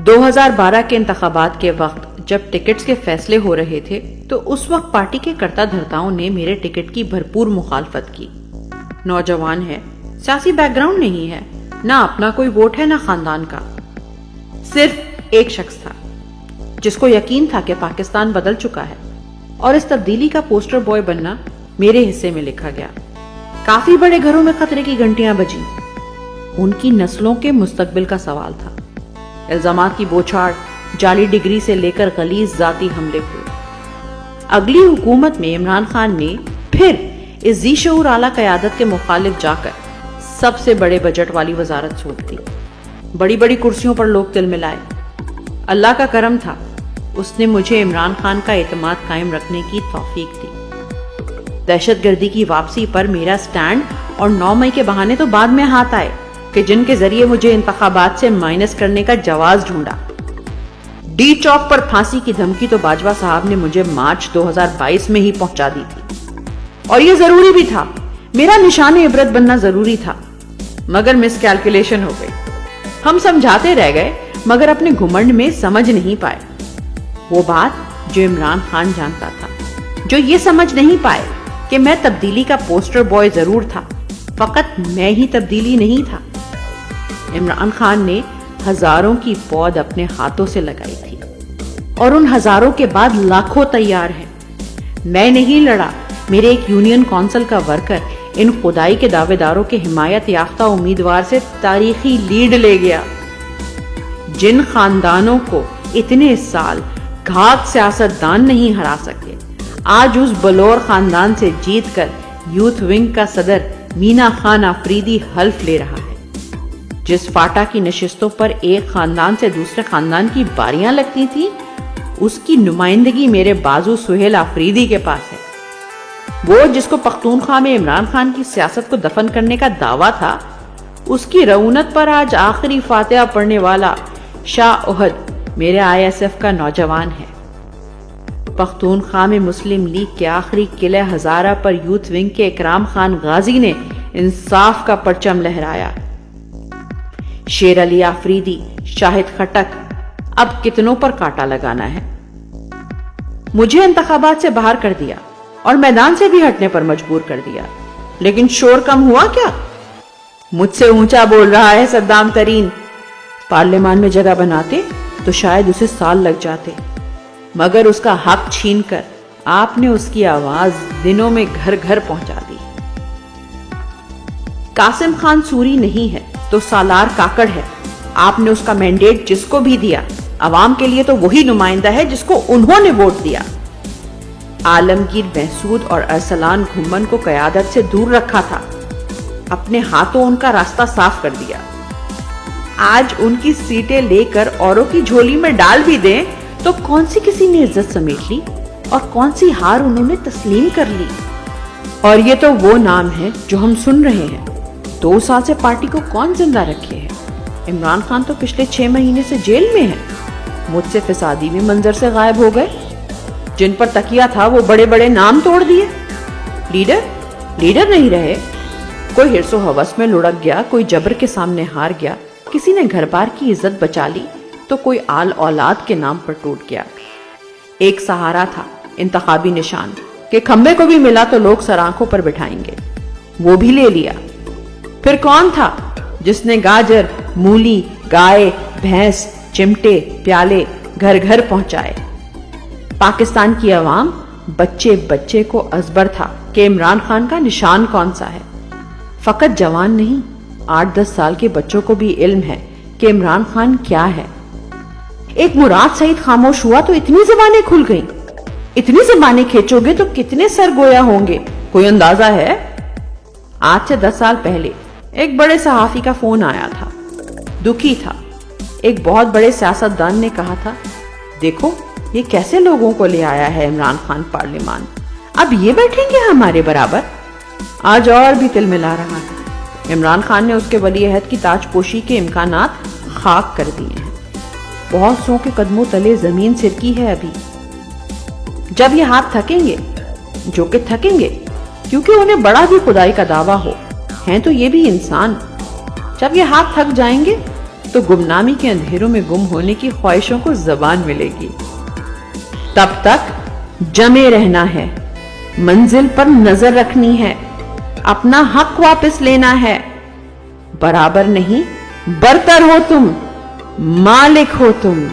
2012 کے انتخابات کے وقت جب ٹکٹس کے فیصلے ہو رہے تھے تو اس وقت پارٹی کے کرتا دھرتاؤں نے میرے ٹکٹ کی بھرپور مخالفت کی۔ نوجوان ہے، سیاسی بیک گراؤنڈ نہیں ہے، نہ اپنا کوئی ووٹ ہے نہ خاندان کا۔ صرف ایک شخص تھا جس کو یقین تھا کہ پاکستان بدل چکا ہے، اور اس تبدیلی کا پوسٹر بوائے بننا میرے حصے میں لکھا گیا۔ کافی بڑے گھروں میں خطرے کی گھنٹیاں بجیں۔ ان کی نسلوں کے مستقبل کا سوال تھا۔ الزامات کی بوچھاڑ، جعلی ڈگری سے لے کر غلیظ ذاتی حملے ہوئے۔ اگلی حکومت میں عمران خان نے پھر اس ذی شعور اعلیٰ قیادت کے مخالف جا کر سب سے بڑے بجٹ والی وزارت سونپ دی۔ بڑی بڑی کرسیوں پر لوگ تل ملائے۔ اللہ کا کرم تھا، اس نے مجھے عمران خان کا اعتماد قائم رکھنے کی توفیق دی۔ دہشت گردی کی واپسی پر میرا سٹینڈ اور 9 مئی کے بہانے تو بعد میں ہاتھ آئے کہ جن کے ذریعے مجھے انتخابات سے مائنس کرنے کا جواز ڈھونڈا۔ ڈی چوک پر پھانسی کی دھمکی تو باجوہ صاحب نے مجھے مارچ 2022 میں ہی پہنچا دی تھی، اور یہ ضروری بھی تھا، میرا نشان عبرت بننا ضروری تھا، مگر مس کیلکولیشن ہو گئی۔ ہم سمجھاتے رہ گئے مگر اپنے گھمنڈ میں سمجھ نہیں پائے وہ بات جو عمران خان جانتا تھا، جو یہ سمجھ نہیں پائے کہ میں تبدیلی کا پوسٹر بوائے ضرور تھا، فقط میں ہی تبدیلی نہیں تھا۔ عمران خان نے ہزاروں کی پود اپنے ہاتھوں سے لگائی تھی، اور ان ہزاروں کے بعد لاکھوں تیار ہیں۔ میں نہیں لڑا، میرے ایک یونین کونسل کا ورکر ان خدائی کے دعوے داروں کے حمایت یافتہ امیدوار سے تاریخی لیڈ لے گیا۔ جن خاندانوں کو اتنے سال گھاک سیاستدان نہیں ہرا سکے، آج اس بلور خاندان سے جیت کر یوتھ ونگ کا صدر مینا خان آفریدی حلف لے رہا ہے۔ جس فاٹا کی نشستوں پر ایک خاندان سے دوسرے خاندان کی باریاں لگتی تھیں، اس کی نمائندگی میرے بازو سہیل آفریدی کے پاس ہے۔ وہ جس کو پختونخوا میں عمران خان کی سیاست کو دفن کرنے کا دعویٰ تھا، اس کی رعونت پر آج آخری فاتحہ پڑھنے والا شاہ احد میرے ISF کا نوجوان ہے۔ پختونخوا میں مسلم لیگ کے آخری قلعہ ہزارہ پر یوتھ ونگ کے اکرام خان غازی نے انصاف کا پرچم لہرایا۔ شیر علی آفریدی، شاہد خٹک، اب کتنوں پر کانٹا لگانا ہے۔ مجھے انتخابات سے باہر کر دیا اور میدان سے بھی ہٹنے پر مجبور کر دیا، لیکن شور کم ہوا کیا؟ مجھ سے اونچا بول رہا ہے صدام ترین۔ پارلیمان میں جگہ بناتے تو شاید اسے سال لگ جاتے، مگر اس کا حق چھین کر آپ نے اس کی آواز دنوں میں گھر گھر پہنچا دی۔ قاسم خان سوری نہیں ہے تو سالار کاکڑ ہے۔ آپ نے اس کا مینڈیٹ جس کو بھی دیا، عوام کے لیے تو وہی نمائندہ ہے جس کو انہوں نے ووٹ دیا۔ عالمگیر محسود اور ارسلان گھمن کو قیادت سے دور رکھا تھا، اپنے ہاتھوں ان کا راستہ صاف کر دیا۔ آج ان کی سیٹیں لے کر اوروں کی جھولی میں ڈال بھی دیں تو کون سی کسی نے عزت سمیٹ لی اور کون سی ہار انہوں نے تسلیم کر لی۔ اور یہ تو وہ نام ہے جو ہم سن رہے ہیں۔ 2 سال سے پارٹی کو کون زندہ رکھے ہے؟ عمران خان تو پچھلے 6 مہینے سے جیل میں ہے، مجھ سے فسادی بھی منظر سے غائب ہو گئے۔ جن پر تکیہ تھا وہ بڑے بڑے نام توڑ دیے۔ لیڈر نہیں رہے۔ کوئی حرص و ہوس میں لڑک گیا، کوئی جبر کے سامنے ہار گیا، کسی نے گھر بار کی عزت بچا لی تو کوئی آل اولاد کے نام پر ٹوٹ گیا۔ ایک سہارا تھا، انتخابی نشان کہ کھمبے کو بھی ملا تو لوگ سر آنکھوں پر بٹھائیں گے، وہ بھی لے لیا۔ پھر کون تھا جس نے گاجر، مولی، گائے، بھینس، چمٹے، پیالے گھر گھر پہنچائے؟ پاکستان کی عوام بچے بچے کو ازبر تھا کہ عمران خان کا نشان کون سا ہے۔ فقط جوان نہیں، 8-10 سال کے بچوں کو بھی علم ہے کہ عمران خان کیا ہے۔ ایک مراد سعید خاموش ہوا تو اتنی زبانیں کھل گئیں۔ اتنی زبانیں کھینچو گے تو کتنے سر گویا ہوں گے، کوئی اندازہ ہے؟ آج سے 10 سال پہلے ایک بڑے صحافی کا فون آیا تھا، دکھی تھا۔ ایک بہت بڑے سیاستدان نے کہا تھا، دیکھو یہ کیسے لوگوں کو لے آیا ہے عمران خان پارلیمان، اب یہ بیٹھیں گے ہمارے برابر؟ آج اور بھی تل ملا رہا ہے۔ عمران خان نے اس کے ولی عہد کی تاج پوشی کے امکانات خاک کر دیے ہیں۔ بہت سو کے قدموں تلے زمین سرکی ہے ابھی۔ جب یہ ہاتھ تھکیں گے، جو کہ تھکیں گے کیونکہ انہیں بڑا بھی خدائی کا دعویٰ ہو، ہیں تو یہ بھی انسان، جب یہ ہاتھ تھک جائیں گے تو گمنامی کے اندھیروں میں گم ہونے کی خواہشوں کو زبان ملے گی۔ تب تک جمے رہنا ہے، منزل پر نظر رکھنی ہے، اپنا حق واپس لینا ہے۔ برابر نہیں، برتر ہو تم، مالک ہو تم۔